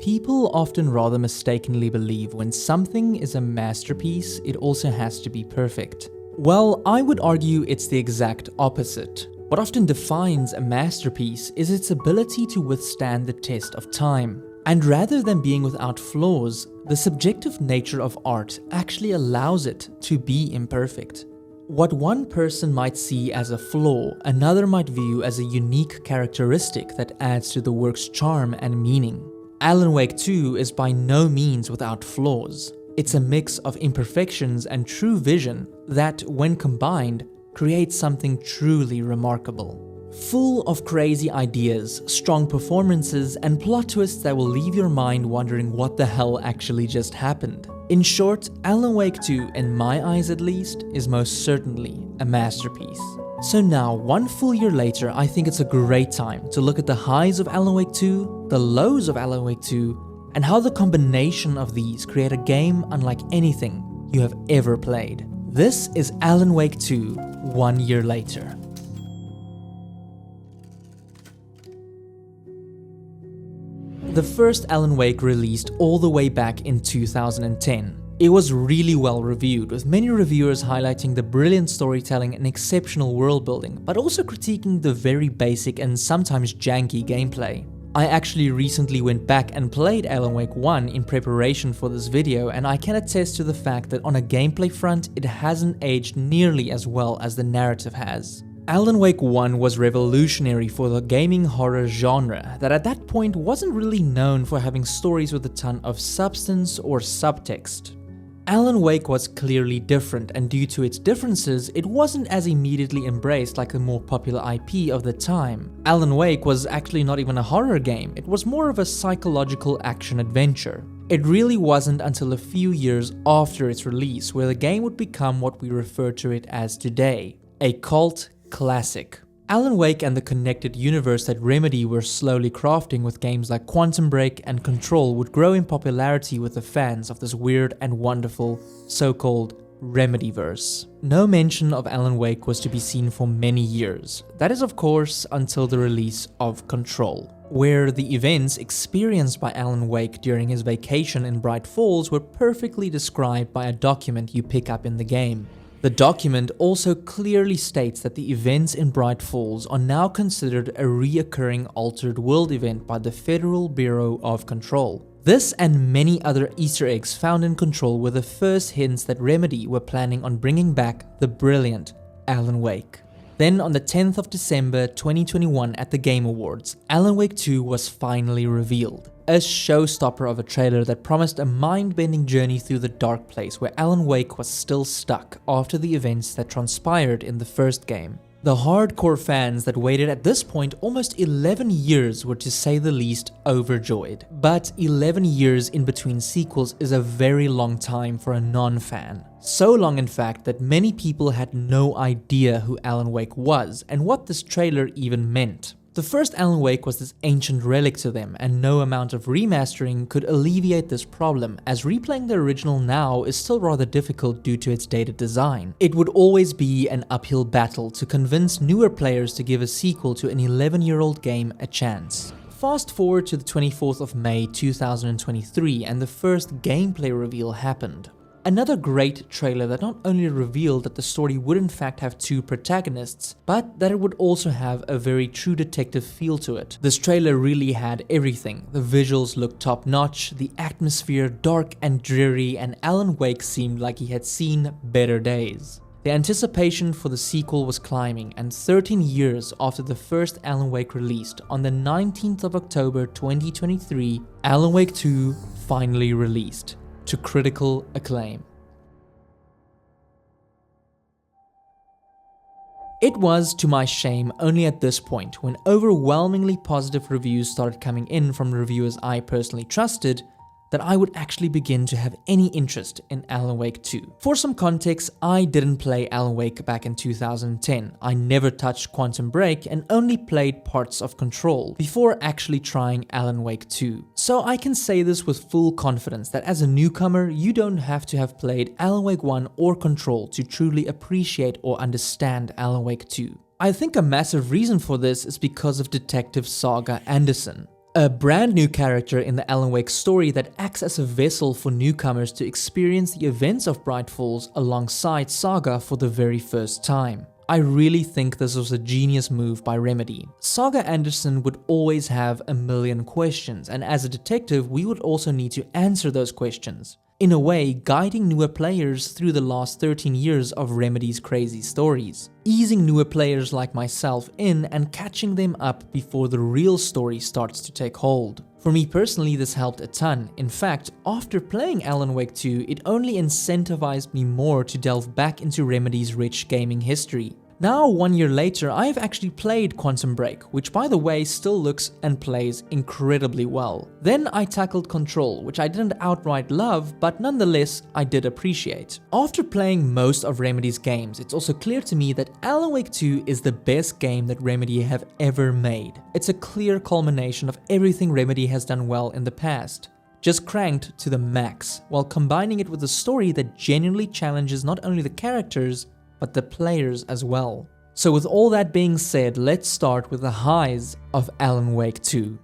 People often rather mistakenly believe when something is a masterpiece, it also has to be perfect. Well, I would argue it's the exact opposite. What often defines a masterpiece is its ability to withstand the test of time. And rather than being without flaws, the subjective nature of art actually allows it to be imperfect. What one person might see as a flaw, another might view as a unique characteristic that adds to the work's charm and meaning. Alan Wake 2 is by no means without flaws. It's a mix of imperfections and true vision that, when combined, creates something truly remarkable. Full of crazy ideas, strong performances, and plot twists that will leave your mind wondering what the hell actually just happened. In short, Alan Wake 2, in my eyes at least, is most certainly a masterpiece. So now, 1 full year later, I think it's a great time to look at the highs of Alan Wake 2, the lows of Alan Wake 2, and how the combination of these create a game unlike anything you have ever played. This is Alan Wake 2, 1 year later. The first Alan Wake released all the way back in 2010. It was really well reviewed, with many reviewers highlighting the brilliant storytelling and exceptional world building, but also critiquing the very basic and sometimes janky gameplay. I actually recently went back and played Alan Wake 1 in preparation for this video, and I can attest to the fact that on a gameplay front, it hasn't aged nearly as well as the narrative has. Alan Wake 1 was revolutionary for the gaming horror genre that at that point wasn't really known for having stories with a ton of substance or subtext. Alan Wake was clearly different, and due to its differences, it wasn't as immediately embraced like the more popular IP of the time. Alan Wake was actually not even a horror game, it was more of a psychological action-adventure. It really wasn't until a few years after its release where the game would become what we refer to it as today, a cult classic. Alan Wake and the connected universe that Remedy were slowly crafting with games like Quantum Break and Control would grow in popularity with the fans of this weird and wonderful so-called Remedyverse. No mention of Alan Wake was to be seen for many years. That is, of course, until the release of Control, where the events experienced by Alan Wake during his vacation in Bright Falls were perfectly described by a document you pick up in the game. The document also clearly states that the events in Bright Falls are now considered a reoccurring altered world event by the Federal Bureau of Control. This and many other Easter eggs found in Control were the first hints that Remedy were planning on bringing back the brilliant Alan Wake. Then on the 10th of December 2021 at the Game Awards, Alan Wake 2 was finally revealed. A showstopper of a trailer that promised a mind-bending journey through the dark place where Alan Wake was still stuck after the events that transpired in the first game. The hardcore fans that waited at this point almost 11 years were, to say the least, overjoyed. But 11 years in between sequels is a very long time for a non-fan. So long, in fact, that many people had no idea who Alan Wake was and what this trailer even meant. The first Alan Wake was this ancient relic to them, and no amount of remastering could alleviate this problem, as replaying the original now is still rather difficult due to its dated design. It would always be an uphill battle to convince newer players to give a sequel to an 11-year-old game a chance. Fast forward to the 24th of May 2023 and the first gameplay reveal happened. Another great trailer that not only revealed that the story would in fact have 2 protagonists, but that it would also have a very true detective feel to it. This trailer really had everything. The visuals looked top-notch, the atmosphere dark and dreary, and Alan Wake seemed like he had seen better days. The anticipation for the sequel was climbing, and 13 years after the first Alan Wake released, on the 19th of October 2023, Alan Wake 2 finally released, to critical acclaim. It was, to my shame, only at this point, when overwhelmingly positive reviews started coming in from reviewers I personally trusted, that I would actually begin to have any interest in Alan Wake 2. For some context, I didn't play Alan Wake back in 2010. I never touched Quantum Break and only played parts of Control before actually trying Alan Wake 2. So I can say this with full confidence that as a newcomer, you don't have to have played Alan Wake 1 or Control to truly appreciate or understand Alan Wake 2. I think a massive reason for this is because of Detective Saga Anderson. A brand new character in the Alan Wake story that acts as a vessel for newcomers to experience the events of Bright Falls alongside Saga for the very first time. I really think this was a genius move by Remedy. Saga Anderson would always have a million questions, and as a detective we would also need to answer those questions. In a way, guiding newer players through the last 13 years of Remedy's crazy stories. Easing newer players like myself in and catching them up before the real story starts to take hold. For me personally, this helped a ton. In fact, after playing Alan Wake 2, it only incentivized me more to delve back into Remedy's rich gaming history. Now, 1 year later, I have actually played Quantum Break, which by the way still looks and plays incredibly well. Then I tackled Control, which I didn't outright love, but nonetheless I did appreciate. After playing most of Remedy's games, it's also clear to me that Alan Wake 2 is the best game that Remedy have ever made. It's a clear culmination of everything Remedy has done well in the past, just cranked to the max, while combining it with a story that genuinely challenges not only the characters, but the players as well. So with all that being said, let's start with the highs of Alan Wake 2.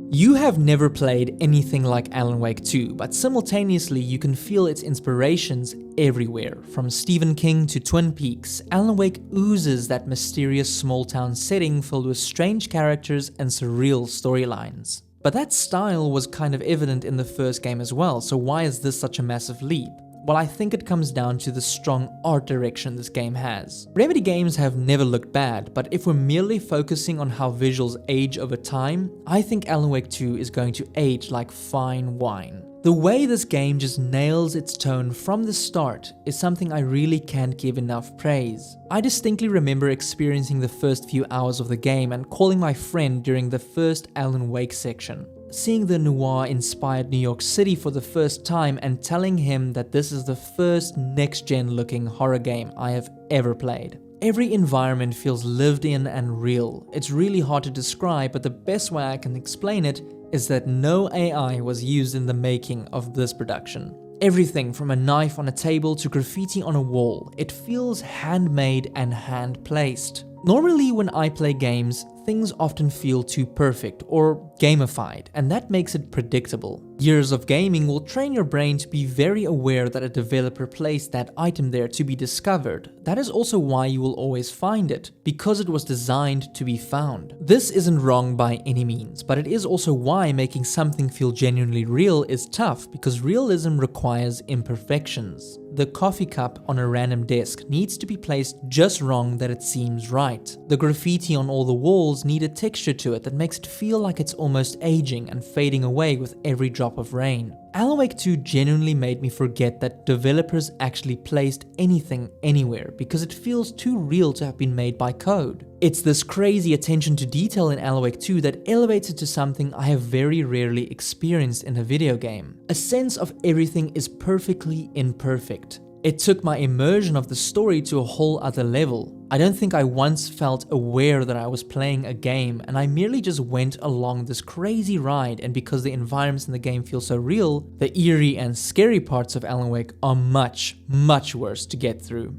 You have never played anything like Alan Wake 2, but simultaneously you can feel its inspirations everywhere. From Stephen King to Twin Peaks, Alan Wake oozes that mysterious small town setting filled with strange characters and surreal storylines. But that style was kind of evident in the first game as well, so why is this such a massive leap? Well, I think it comes down to the strong art direction this game has. Remedy games have never looked bad, but if we're merely focusing on how visuals age over time, I think Alan Wake 2 is going to age like fine wine. The way this game just nails its tone from the start is something I really can't give enough praise. I distinctly remember experiencing the first few hours of the game and calling my friend during the first Alan Wake section, seeing the noir-inspired New York City for the first time and telling him that this is the first next-gen looking horror game I have ever played. Every environment feels lived in and real. It's really hard to describe, but the best way I can explain it is that no AI was used in the making of this production. Everything from a knife on a table to graffiti on a wall, it feels handmade and hand-placed. Normally when I play games, things often feel too perfect or gamified, and that makes it predictable. Years of gaming will train your brain to be very aware that a developer placed that item there to be discovered. That is also why you will always find it, because it was designed to be found. This isn't wrong by any means, but it is also why making something feel genuinely real is tough, because realism requires imperfections. The coffee cup on a random desk needs to be placed just wrong that it seems right. The graffiti on all the walls need a texture to it that makes it feel like it's almost aging and fading away with every drop of rain. Alan Wake 2 genuinely made me forget that developers actually placed anything anywhere because it feels too real to have been made by code. It's this crazy attention to detail in Alan Wake 2 that elevates it to something I have very rarely experienced in a video game. A sense of everything is perfectly imperfect. It took my immersion of the story to a whole other level. I don't think I once felt aware that I was playing a game, and I merely just went along this crazy ride, and because the environments in the game feel so real, the eerie and scary parts of Alan Wake are much, much worse to get through.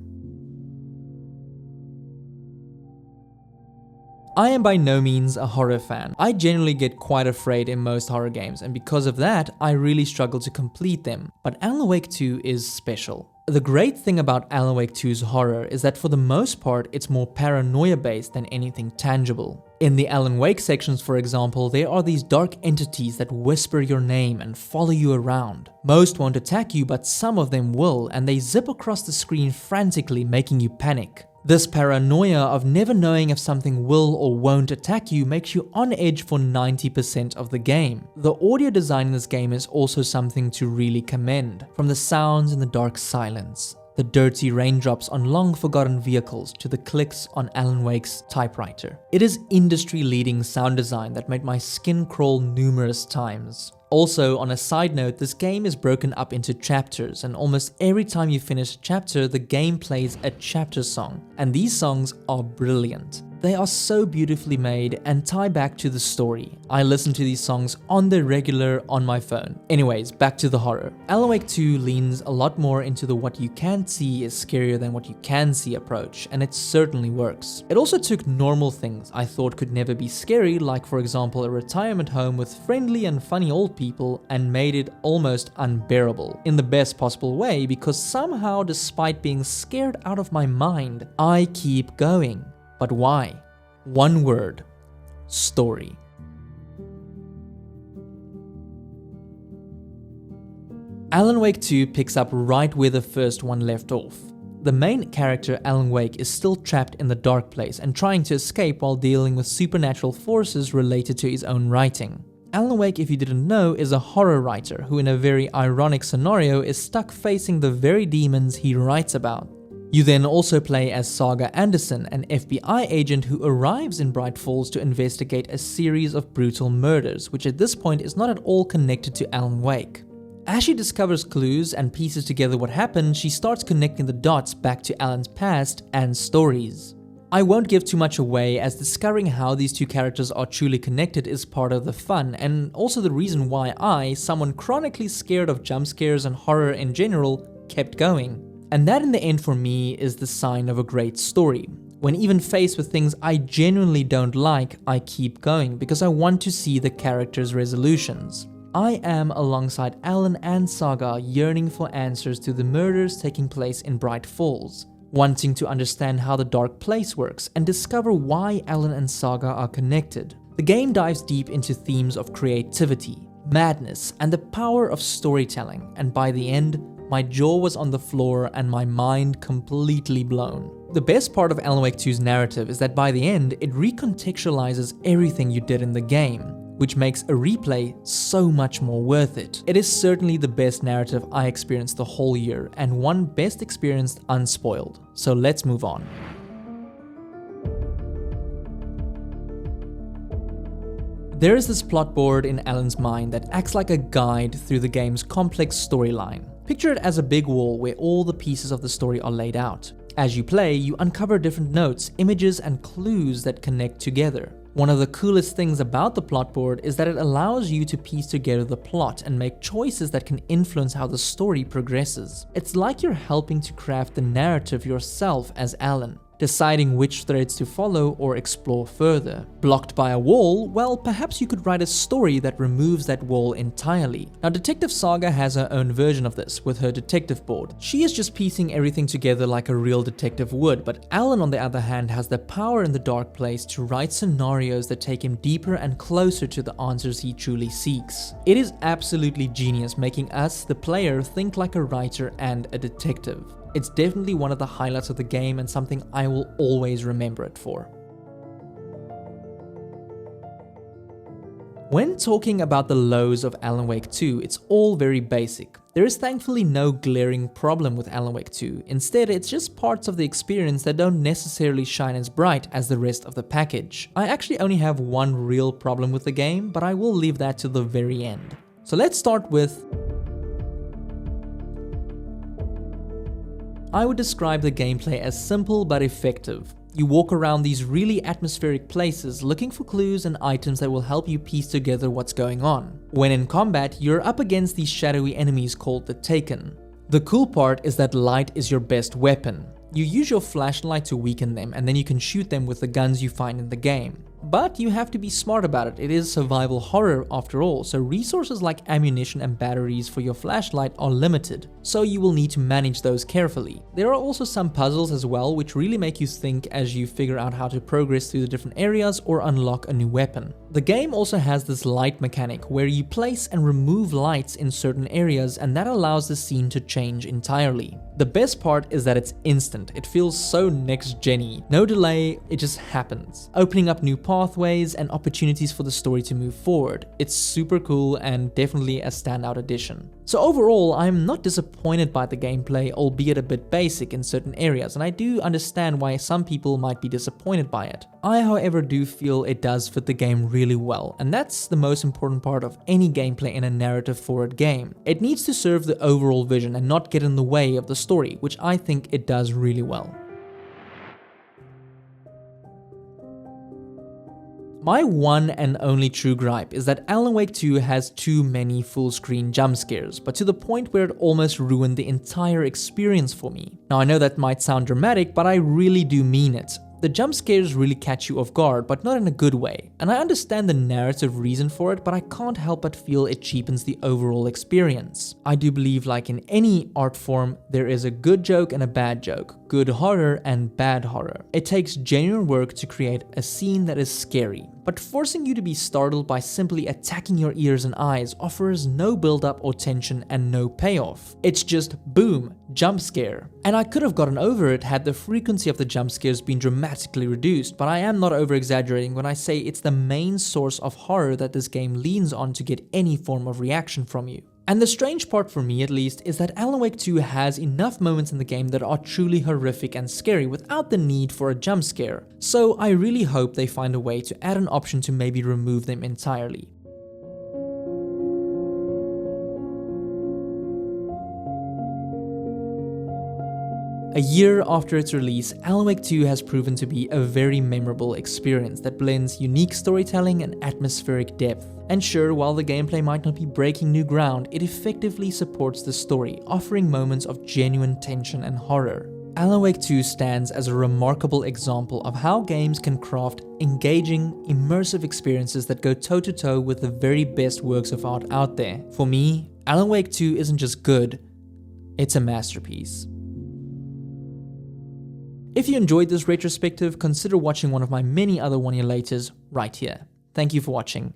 I am by no means a horror fan. I generally get quite afraid in most horror games, and because of that, I really struggle to complete them. But Alan Wake 2 is special. The great thing about Alan Wake 2's horror is that for the most part, it's more paranoia based than anything tangible. In the Alan Wake sections, for example, there are these dark entities that whisper your name and follow you around. Most won't attack you, but some of them will, and they zip across the screen frantically, making you panic. This paranoia of never knowing if something will or won't attack you makes you on edge for 90% of the game. The audio design in this game is also something to really commend. From the sounds in the dark silence, the dirty raindrops on long-forgotten vehicles, to the clicks on Alan Wake's typewriter. It is industry-leading sound design that made my skin crawl numerous times. Also, on a side note, this game is broken up into chapters, and almost every time you finish a chapter, the game plays a chapter song, and these songs are brilliant. They are so beautifully made and tie back to the story. I listen to these songs on the regular on my phone. Anyways, back to the horror. Alan Wake 2 leans a lot more into the what you can't see is scarier than what you can see approach, and it certainly works. It also took normal things I thought could never be scary, like for example a retirement home with friendly and funny old people, and made it almost unbearable in the best possible way, because somehow, despite being scared out of my mind, I keep going. But why? One word: story. Alan Wake 2 picks up right where the first one left off. The main character, Alan Wake, is still trapped in the dark place and trying to escape while dealing with supernatural forces related to his own writing. Alan Wake, if you didn't know, is a horror writer who in a very ironic scenario is stuck facing the very demons he writes about. You then also play as Saga Anderson, an FBI agent who arrives in Bright Falls to investigate a series of brutal murders, which at this point is not at all connected to Alan Wake. As she discovers clues and pieces together what happened, she starts connecting the dots back to Alan's past and stories. I won't give too much away, as discovering how these two characters are truly connected is part of the fun, and also the reason why I, someone chronically scared of jump scares and horror in general, kept going. And that in the end for me is the sign of a great story. When even faced with things I genuinely don't like, I keep going because I want to see the characters' resolutions. I am, alongside Alan and Saga, yearning for answers to the murders taking place in Bright Falls, wanting to understand how the dark place works and discover why Alan and Saga are connected. The game dives deep into themes of creativity, madness, and the power of storytelling, and by the end, my jaw was on the floor and my mind completely blown. The best part of Alan Wake 2's narrative is that by the end, it recontextualizes everything you did in the game, which makes a replay so much more worth it. It is certainly the best narrative I experienced the whole year, and one best experienced unspoiled. So let's move on. There is this plot board in Alan's mind that acts like a guide through the game's complex storyline. Picture it as a big wall where all the pieces of the story are laid out. As you play, you uncover different notes, images, and clues that connect together. One of the coolest things about the plot board is that it allows you to piece together the plot and make choices that can influence how the story progresses. It's like you're helping to craft the narrative yourself as Alan, deciding which threads to follow or explore further. Blocked by a wall? Well, perhaps you could write a story that removes that wall entirely. Now, Detective Saga has her own version of this with her detective board. She is just piecing everything together like a real detective would, but Alan, on the other hand, has the power in the dark place to write scenarios that take him deeper and closer to the answers he truly seeks. It is absolutely genius, making us, the player, think like a writer and a detective. It's definitely one of the highlights of the game and something I will always remember it for. When talking about the lows of Alan Wake 2, it's all very basic. There is thankfully no glaring problem with Alan Wake 2. Instead, it's just parts of the experience that don't necessarily shine as bright as the rest of the package. I actually only have one real problem with the game, but I will leave that to the very end. So let's start with... I would describe the gameplay as simple but effective. You walk around these really atmospheric places looking for clues and items that will help you piece together what's going on. When in combat, you're up against these shadowy enemies called the Taken. The cool part is that light is your best weapon. You use your flashlight to weaken them, and then you can shoot them with the guns you find in the game. But you have to be smart about it. It is survival horror after all, so resources like ammunition and batteries for your flashlight are limited, so you will need to manage those carefully. There are also some puzzles as well, which really make you think as you figure out how to progress through the different areas or unlock a new weapon. The game also has this light mechanic where you place and remove lights in certain areas, and that allows the scene to change entirely. The best part is that it's instant. It feels so next-gen-y. No delay, it just happens, opening up new pathways and opportunities for the story to move forward. It's super cool and definitely a standout addition. So overall, I'm not disappointed by the gameplay, albeit a bit basic in certain areas, and I do understand why some people might be disappointed by it. I, however, do feel it does fit the game really well, and that's the most important part of any gameplay in a narrative-forward game. It needs to serve the overall vision and not get in the way of the story, which I think it does really well. My one and only true gripe is that Alan Wake 2 has too many full-screen jump scares, but to the point where it almost ruined the entire experience for me. Now I know that might sound dramatic, but I really do mean it. The jump scares really catch you off guard, but not in a good way. And I understand the narrative reason for it, but I can't help but feel it cheapens the overall experience. I do believe, like in any art form, there is a good joke and a bad joke, good horror and bad horror. It takes genuine work to create a scene that is scary, but forcing you to be startled by simply attacking your ears and eyes offers no build-up or tension and no payoff. It's just boom, jump scare. And I could have gotten over it had the frequency of the jump scares been dramatically reduced, but I am not over-exaggerating when I say it's the main source of horror that this game leans on to get any form of reaction from you. And the strange part for me at least is that Alan Wake 2 has enough moments in the game that are truly horrific and scary without the need for a jump scare. So I really hope they find a way to add an option to maybe remove them entirely. A year after its release, Alan Wake 2 has proven to be a very memorable experience that blends unique storytelling and atmospheric depth. And sure, while the gameplay might not be breaking new ground, it effectively supports the story, offering moments of genuine tension and horror. Alan Wake 2 stands as a remarkable example of how games can craft engaging, immersive experiences that go toe-to-toe with the very best works of art out there. For me, Alan Wake 2 isn't just good, it's a masterpiece. If you enjoyed this retrospective, consider watching one of my many other 1 year laters right here. Thank you for watching.